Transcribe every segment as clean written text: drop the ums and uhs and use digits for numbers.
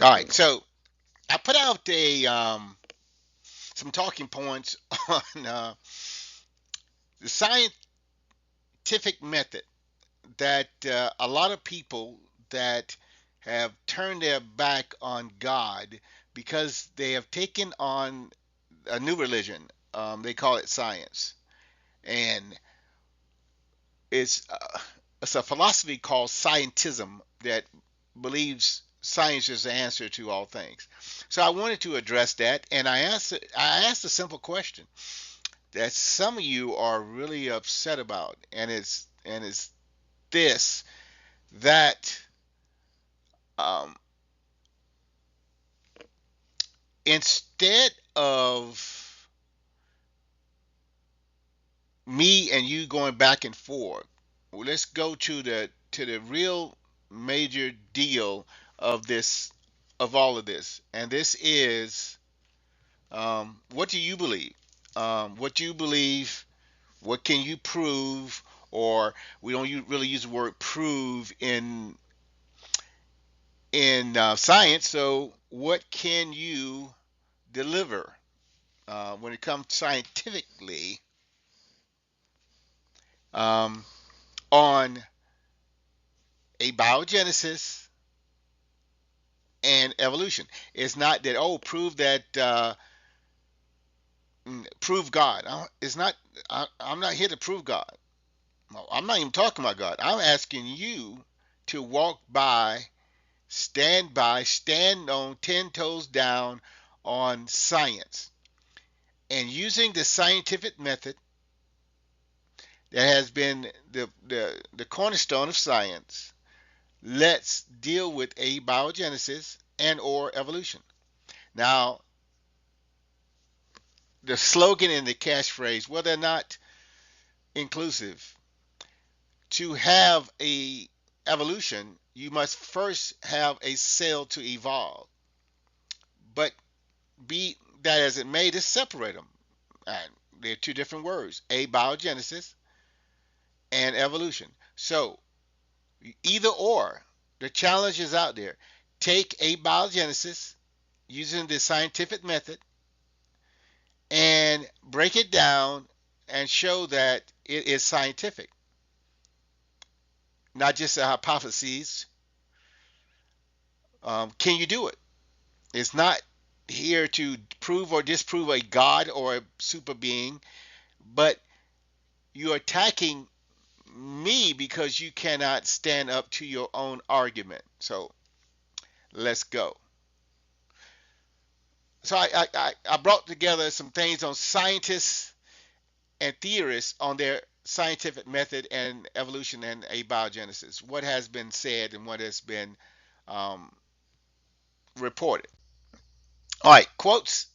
All right, so I put out a some talking points on the scientific method that a lot of people that have turned their back on God because they have taken on a new religion. They call it science, and it's uh, it's a philosophy called scientism that believes science is the answer to all things. So I wanted to address that, and I asked a simple question that some of you are really upset about, and it's this that um, instead of me and you going back and forth, well, let's go to the real major deal of this of all of this, and this is what do you believe? What do you believe? What can you prove? Or we don't really use the word prove in science. So what can you deliver when it comes scientifically um, on abiogenesis and evolution? It's not that prove that prove God. It's not. I'm not here to prove God. No, I'm not even talking about God. I'm asking you to walk by, stand on 10 toes down on science and using the scientific method that has been the cornerstone of science. Let's deal with abiogenesis and or evolution. Now, the slogan and the catchphrase, well, they're not inclusive. To have a evolution, you must first have a cell to evolve. But be that as it may, to separate them. They're two different words: abiogenesis and evolution. So either or, the challenge is out there. Take abiogenesis using the scientific method and break it down and show that it is scientific, not just a hypothesis. Can you do it? It's not here to prove or disprove a god or a super being, but you're attacking me because you cannot stand up to your own argument. So let's go. So I brought together some things on scientists and theorists on their scientific method and evolution and abiogenesis. What has been said and what has been um, reported. All right, quotes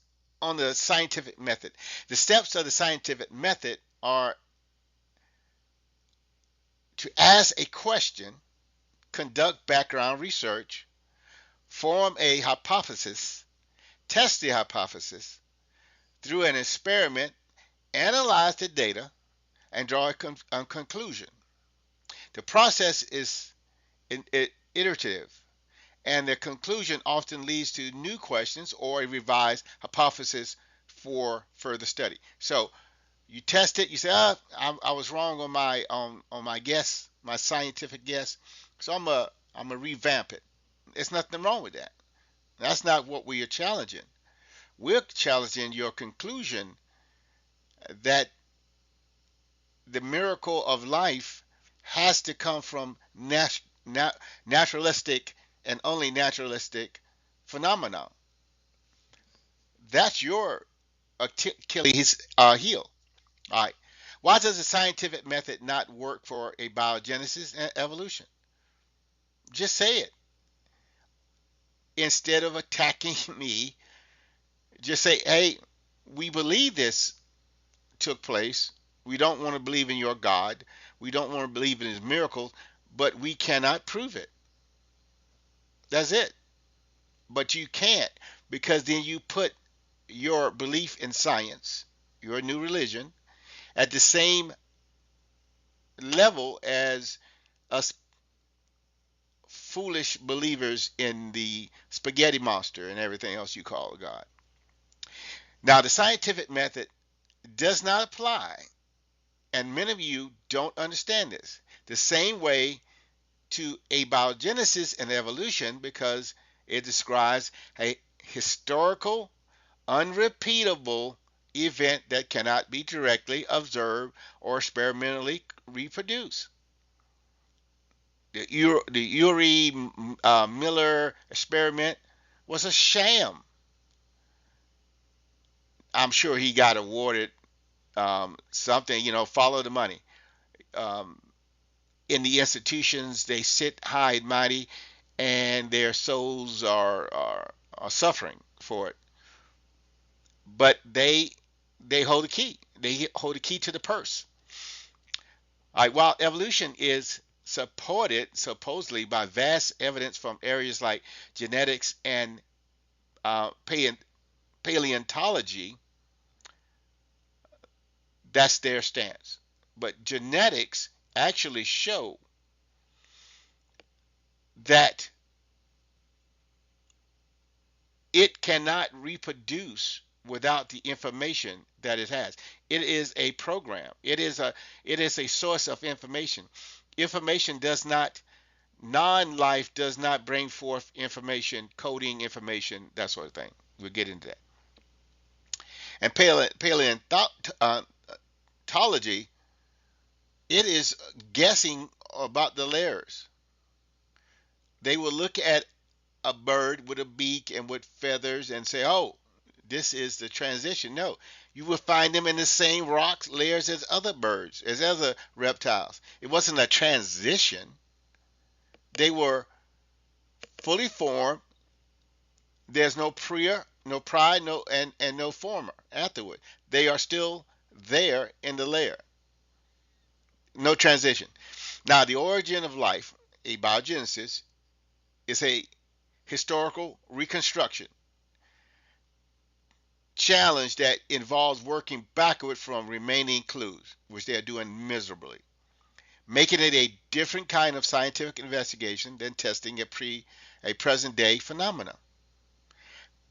on the scientific method. The steps of the scientific method are to ask a question, conduct background research, form a hypothesis, test the hypothesis through an experiment, analyze the data, and draw a conclusion. The process is iterative, and the conclusion often leads to new questions or a revised hypothesis for further study. So you test it. You say, I was wrong on my guess, my scientific guess. So I'm a revamp it. There's nothing wrong with that. That's not what we are challenging. We're challenging your conclusion that the miracle of life has to come from naturalistic and only naturalistic phenomena. That's your Achilles heel. All right. Why does the scientific method not work for abiogenesis and evolution? Just say it. Instead of attacking me, just say, hey, we believe this took place. We don't want to believe in your God. We don't want to believe in his miracles, but we cannot prove it. That's it. But you can't, because then you put your belief in science, your new religion, at the same level as us foolish believers in the spaghetti monster and everything else you call a God. Now, the scientific method does not apply, and many of you don't understand this, the same way to abiogenesis and evolution, because it describes a historical, unrepeatable event that cannot be directly observed or experimentally reproduced. The Urey Miller experiment was a sham. I'm sure he got awarded something, follow the money. Um, in the institutions, they sit high and mighty, and their souls are suffering for it. But they hold the key. They hold the key to the purse. All right, while evolution is supported supposedly by vast evidence from areas like genetics and uh, paleontology, that's their stance. But genetics actually show that it cannot reproduce without the information that it has. It is a program. It is a source of information. Information does not non-life does not bring forth information, coding information, that sort of thing. We'll get into that. And paleontology, it is guessing about the layers. They will look at a bird with a beak and with feathers and say, oh, this is the transition. No, you will find them in the same rock layers as other birds, as other reptiles. It wasn't a transition. They were fully formed. There's no prior, no prior, and no former afterward. They are still there in the layer. No transition. Now, the origin of life, abiogenesis, is a historical reconstruction challenge that involves working backward from remaining clues, which they are doing miserably, making it a different kind of scientific investigation than testing a present day phenomena.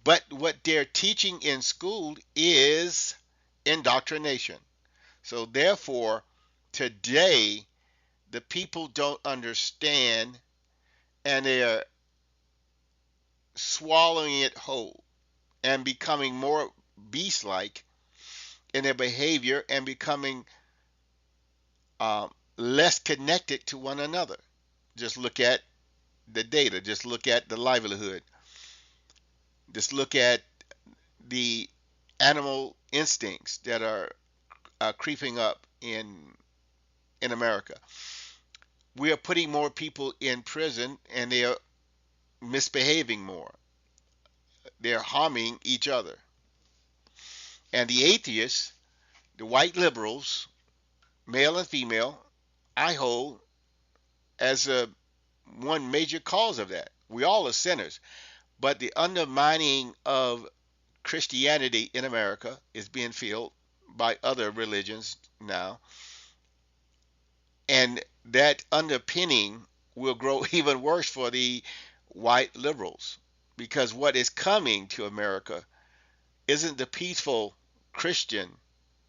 But what they're teaching in school is indoctrination. So therefore, today the people don't understand, and they are swallowing it whole and becoming more beast-like in their behavior and becoming less connected to one another. Just look at the data. Just look at the livelihood. Just look at the animal instincts that are creeping up in America. We are putting more people in prison, and they are misbehaving more. They're harming each other. And the atheists, the white liberals, male and female, I hold as one major cause of that. We all are sinners, but the undermining of Christianity in America is being fueled by other religions now, and that underpinning will grow even worse for the white liberals, because what is coming to America isn't the peaceful Christian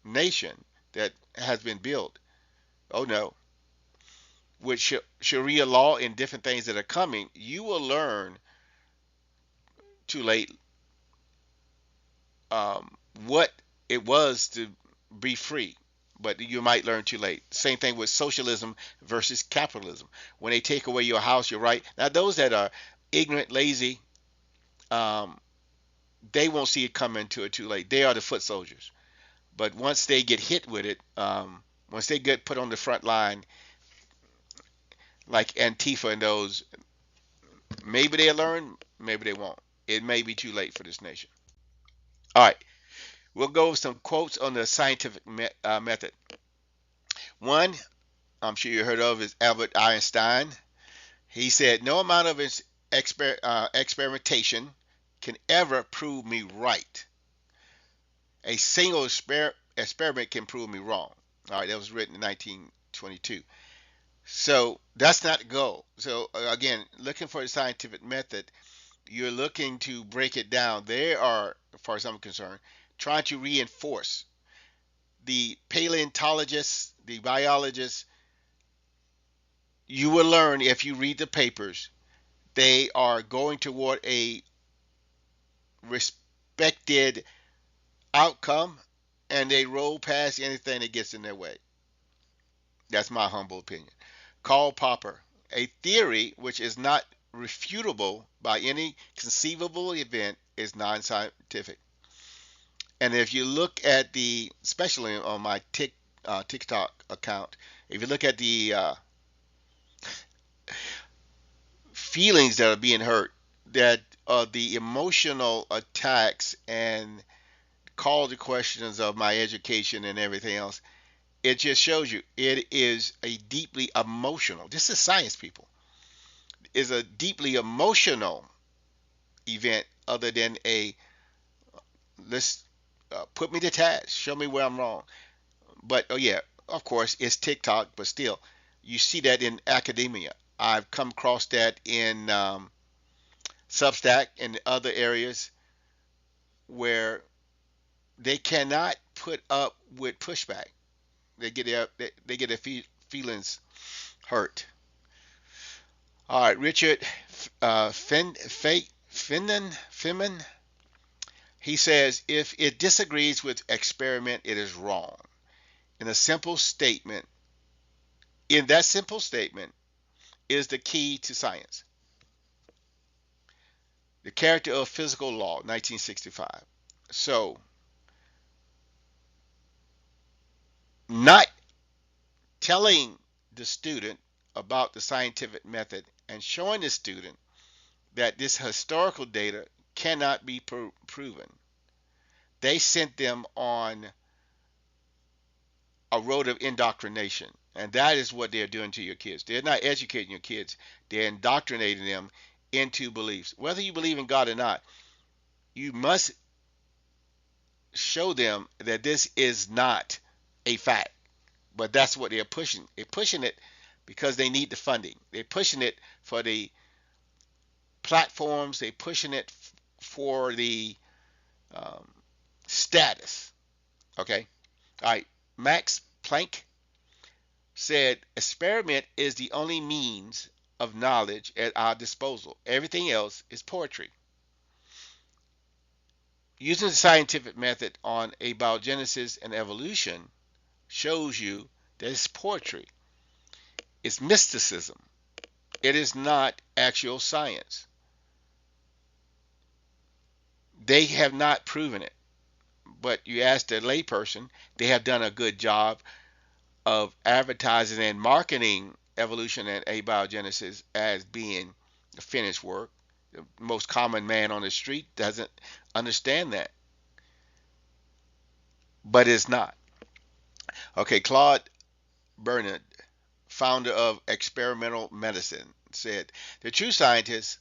nation that has been built. Oh no. With Sharia law and different things that are coming, you will learn too late what it was to be free. But you might learn too late. Same thing with socialism versus capitalism. When they take away your house, your right. Now, those that are ignorant, lazy, um, they won't see it coming to it too late. They are the foot soldiers. But once they get hit with it, once they get put on the front line, like Antifa and those, maybe they'll learn, maybe they won't. It may be too late for this nation. All right, we'll go with some quotes on the scientific method. One, I'm sure you heard of, is Albert Einstein. He said, no amount of experimentation can ever prove me right. A single experiment can prove me wrong. All right, that was written in 1922. So that's not the goal. So again, looking for a scientific method, you're looking to break it down. They are, as far as I'm concerned, trying to reinforce the paleontologists, the biologists. You will learn if you read the papers. They are going toward a respected outcome, and they roll past anything that gets in their way. That's my humble opinion. Karl Popper, a theory which is not refutable by any conceivable event is non-scientific. And if you look at the, especially on my TikTok account, if you look at the feelings that are being hurt, that the emotional attacks and call to questions of my education and everything else, it just shows you it is a deeply emotional. This is science, people. Is a deeply emotional event, other than a let's put me to task, show me where I'm wrong. But oh yeah, of course it's TikTok, but still, you see that in academia. I've come across that in Substack and other areas where they cannot put up with pushback. They get their feelings hurt. All right, Richard Feynman, he says if it disagrees with experiment, it is wrong. In a simple statement, in that simple statement is the key to science. The Character of Physical Law, 1965. So, not telling the student about the scientific method and showing the student that this historical data cannot be proven. They sent them on a road of indoctrination. And that is what they're doing to your kids. They're not educating your kids, they're indoctrinating them into beliefs. Whether you believe in God or not, you must show them that this is not a fact. But that's what they're pushing. They're pushing it because they need the funding. They're pushing it for the platforms. They're pushing it for the um, status. Okay. All right. Max Planck said, experiment is the only means of knowledge at our disposal. Everything else is poetry. Using the scientific method on abiogenesis and evolution shows you that it's poetry. It's mysticism. It is not actual science. They have not proven it. But you ask the layperson, they have done a good job of advertising and marketing evolution and abiogenesis as being a finished work. The most common man on the street doesn't understand that, but it's not. Okay, Claude Bernard, founder of experimental medicine, said the true scientist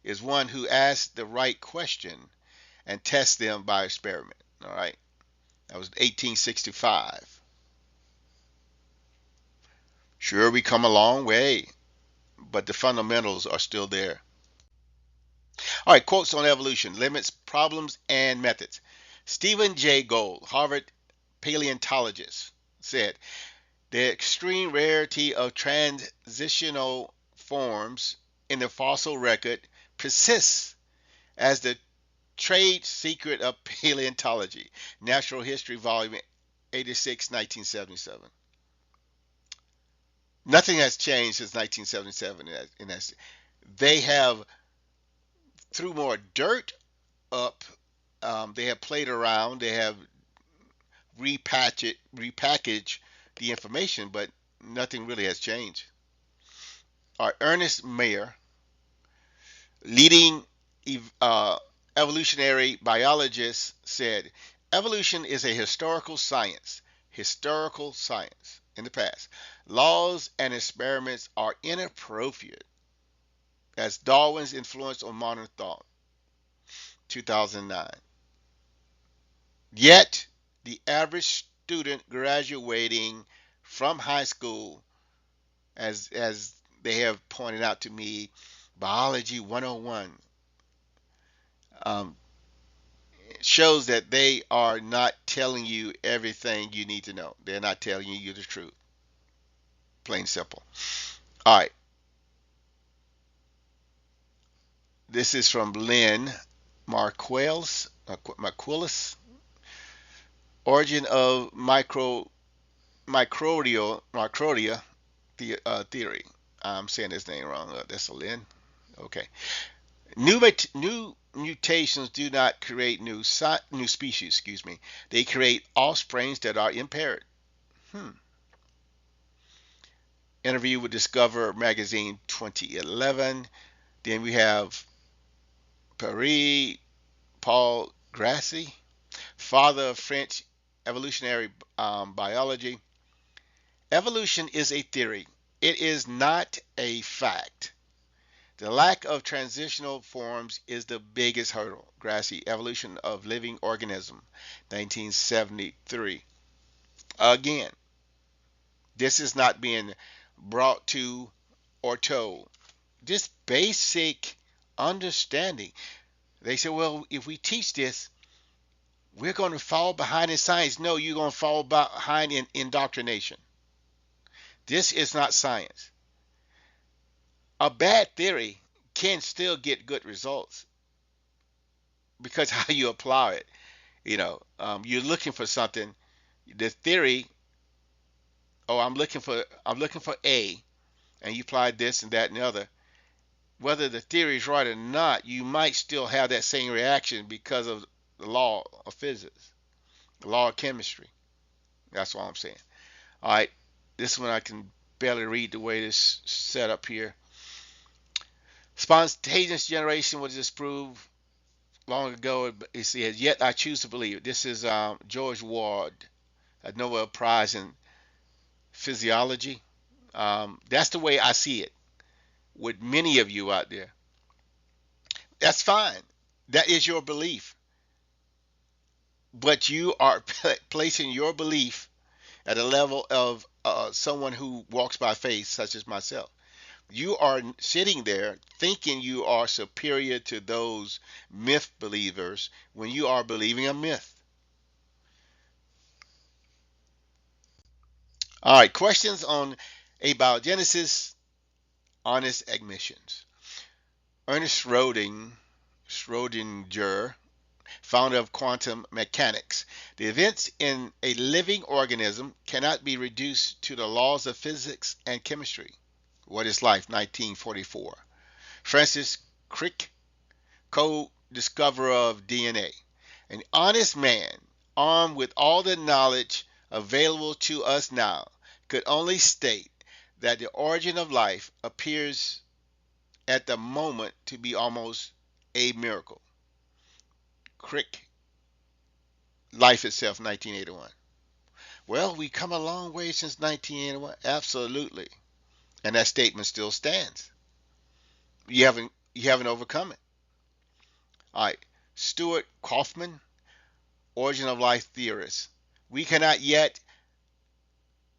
is one who asks the right question and tests them by experiment. All right, that was 1865. Sure, we come a long way, but the fundamentals are still there. All right, quotes on evolution, limits, problems, and methods. Stephen Jay Gould, Harvard paleontologist, said the extreme rarity of transitional forms in the fossil record persists as the trade secret of paleontology. Natural History, Volume 86, 1977. Nothing has changed since 1977. They have threw more dirt up. They have played around. They have repackaged the information, but nothing really has changed. Ernest Mayr, leading uh, evolutionary biologist, said, evolution is a historical science. Historical science in the past. Laws and experiments are inappropriate as Darwin's influence on modern thought. 2009. Yet, the average student graduating from high school, as they have pointed out to me, biology 101, um, shows that they are not telling you everything you need to know. They're not telling you the truth. Plain simple. All right. This is from Lynn Marquillis. Origin of microdia theory. I'm saying this name wrong. That's a Lynn. Okay. New mutations do not create new species. Excuse me. They create offsprings that are impaired. Hmm. Interview with Discover magazine 2011. Then we have Paris Paul Grassi, father of French evolutionary biology. Evolution is a theory. It is not a fact. The lack of transitional forms is the biggest hurdle. Grassi, Evolution of Living Organism, 1973. Again, this is not being brought to or told. This basic understanding. They say, well, if we teach this, we're going to fall behind in science. No, you're going to fall behind in indoctrination. This is not science. A bad theory can still get good results because how you apply it. You're looking for something. The theory, oh, I'm looking for A, and you apply this and that and the other. Whether the theory is right or not, you might still have that same reaction because of the law of physics, the law of chemistry. That's all I'm saying. All right, this one I can barely read the way this set up here. Spontaneous generation was disproved long ago. It says, yet I choose to believe. This is George Ward, a Nobel Prize in physiology. That's the way I see it with many of you out there. That's fine. That is your belief. But you are placing your belief at a level of someone who walks by faith, such as myself. You are sitting there thinking you are superior to those myth believers when you are believing a myth. All right, questions on abiogenesis, honest admissions. Ernest Schrodinger, founder of quantum mechanics. The events in a living organism cannot be reduced to the laws of physics and chemistry. What is life? 1944. Francis Crick, co-discoverer of DNA. An honest man, armed with all the knowledge available to us now, could only state that the origin of life appears at the moment to be almost a miracle. Crick, Life Itself, 1981. Well, we come a long way since 1981. Absolutely. And that statement still stands. You haven't overcome it. All right. Stuart Kaufman, Origin of Life theorist. We cannot yet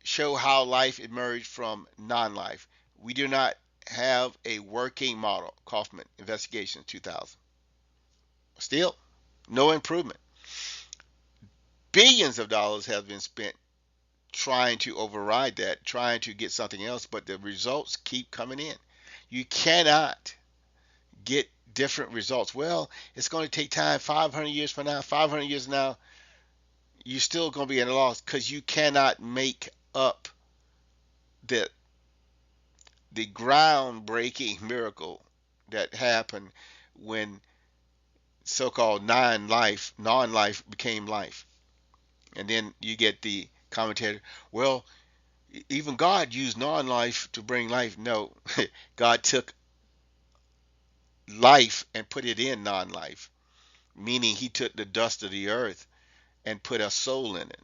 show how life emerged from non-life. We do not have a working model. Kaufman, Investigation 2000. Still, no improvement. Billions of dollars have been spent trying to override that, trying to get something else, but the results keep coming in. You cannot get different results. Well, it's going to take time. 500 years from now, 500 years now, you're still going to be in a loss because you cannot make up the groundbreaking miracle that happened when so-called non-life became life. And then you get the commentator, well, even God used non-life to bring life. No, God took life and put it in non-life, meaning he took the dust of the earth and put a soul in it.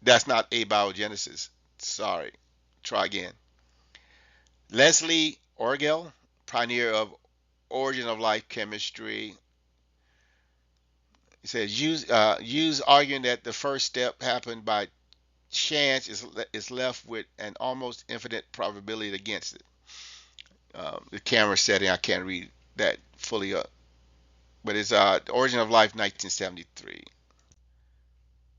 That's not abiogenesis. Sorry. Try again. Leslie Orgel, pioneer of origin of life chemistry, he says use arguing that the first step happened by chance is left with an almost infinite probability against it. The camera setting, I can't read that fully up, but it's The Origin of Life, 1973.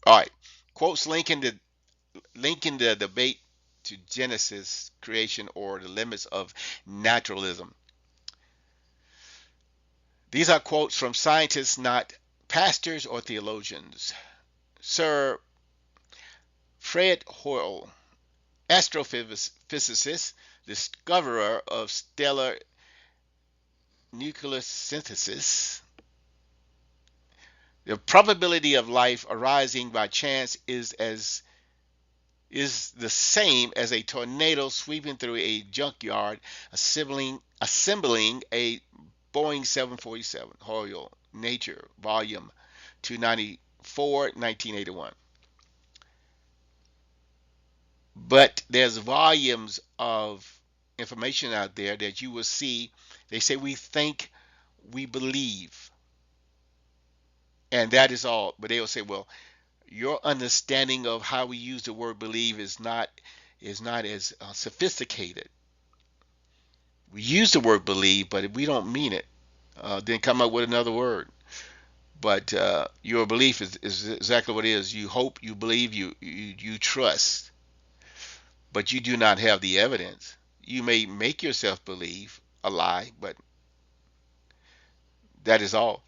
All right, quotes linking the debate to Genesis creation or the limits of naturalism. These are quotes from scientists, not pastors or theologians. Sir Fred Hoyle, astrophysicist, discoverer of stellar nucleosynthesis. The probability of life arising by chance is the same as a tornado sweeping through a junkyard, assembling a Boeing 747. Hoyle, Nature, Volume 294, 1981. But there's volumes of information out there that you will see. They say we think, we believe, and that is all. But they will say, well, your understanding of how we use the word believe is not as sophisticated. We use the word believe, but we don't mean it. Then come up with another word. But your belief is exactly what it is. You hope, you believe, you trust, but you do not have the evidence. You may make yourself believe a lie, but that is all.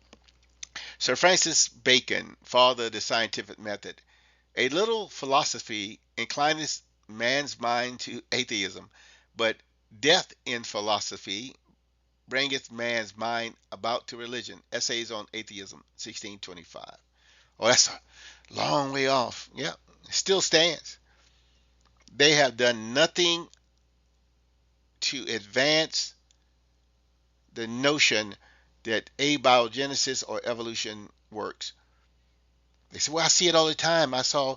Sir Francis Bacon, father of the scientific method. A little philosophy inclines man's mind to atheism, but death in philosophy bringeth man's mind about to religion. Essays on Atheism, 1625. Oh, that's a long way off. Yeah, it still stands. They have done nothing to advance the notion that abiogenesis or evolution works. They say, "Well, I see it all the time. I saw,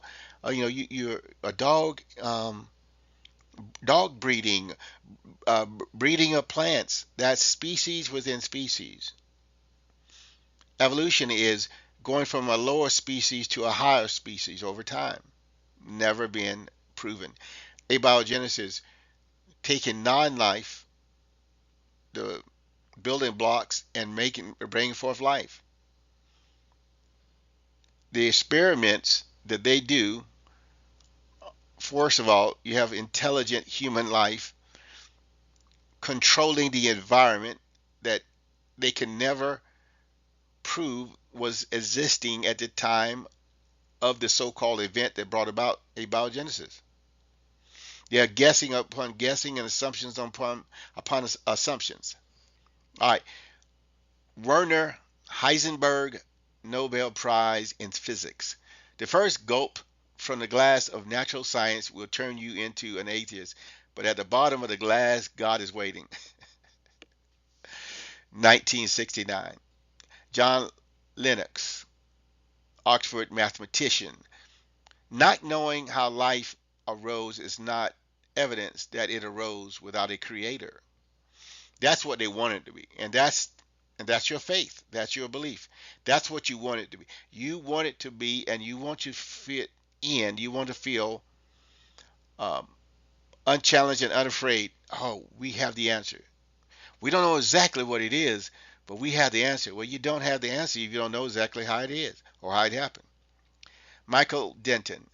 you're a dog breeding, breeding of plants. That's species within species. Evolution is going from a lower species to a higher species over time. Never been proven. Abiogenesis, taking non-life, the building blocks, and bringing forth life. The experiments that they do, first of all, you have intelligent human life controlling the environment that they can never prove was existing at the time of the so-called event that brought about abiogenesis. They are guessing upon guessing and assumptions upon assumptions. All right, Werner Heisenberg, Nobel Prize in Physics. The first gulp from the glass of natural science will turn you into an atheist, but at the bottom of the glass, God is waiting. 1969. John Lennox, Oxford mathematician. Not knowing how life arose is not evidence that it arose without a creator. That's what they want it to be. And that's your faith. That's your belief. That's what you want it to be. You want it to be, and you want to fit in. You want to feel um, unchallenged and unafraid. Oh, we have the answer. We don't know exactly what it is, but we have the answer. Well, you don't have the answer if you don't know exactly how it is or how it happened. Michael Denton,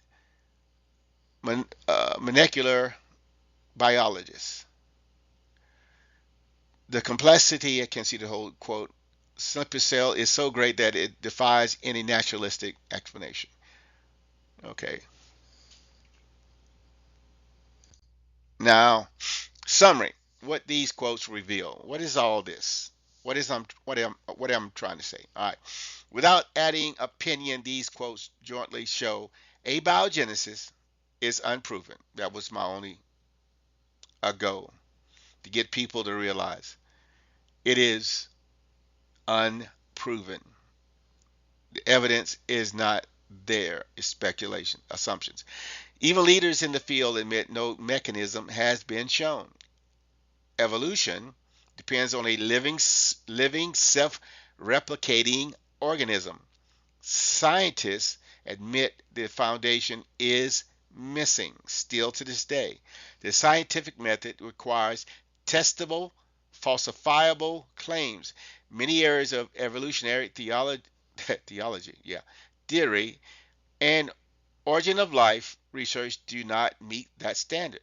molecular biologist. The complexity, I can see the whole quote, simple cell is so great that it defies any naturalistic explanation. Okay. Now, summary. What these quotes reveal. What is all this? What am trying to say? All right. Without adding opinion, these quotes jointly show abiogenesis is unproven. That was my only goal, to get people to realize it is unproven. The evidence is not there. It's speculation, assumptions. Even leaders in the field admit no mechanism has been shown. Evolution depends on a living self-replicating organism. Scientists admit the foundation is missing still to this day. The scientific method requires testable, falsifiable claims. Many areas of evolutionary theology, theory, and origin of life research do not meet that standard.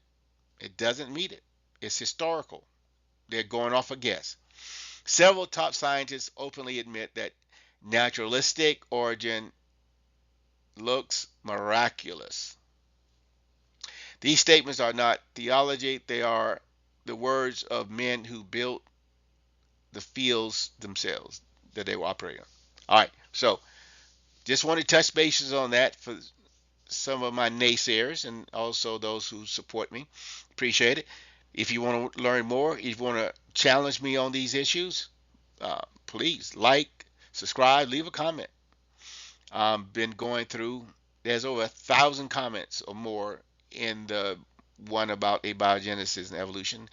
It doesn't meet it. It's historical. They're going off a guess. Several top scientists openly admit that naturalistic origin looks miraculous. These statements are not theology, they are the words of men who built the fields themselves that they were operating on. All right, so just want to touch bases on that for some of my naysayers and also those who support me. Appreciate it. If you want to learn more, if you want to challenge me on these issues, please like, subscribe, leave a comment. Been going through, there's over 1,000 comments or more in the one about abiogenesis and evolution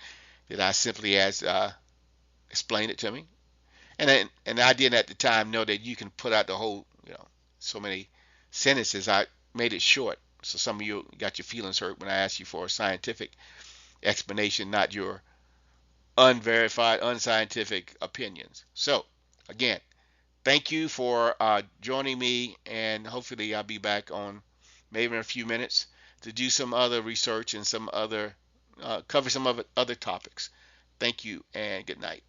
that I simply asked, explain it to me. And I didn't at the time know that you can put out the whole, so many sentences. I made it short. So some of you got your feelings hurt when I asked you for a scientific explanation, not your unverified, unscientific opinions. So, again, thank you for joining me, and hopefully I'll be back on maybe in a few minutes to do some other research and some other cover some other topics. Thank you and good night.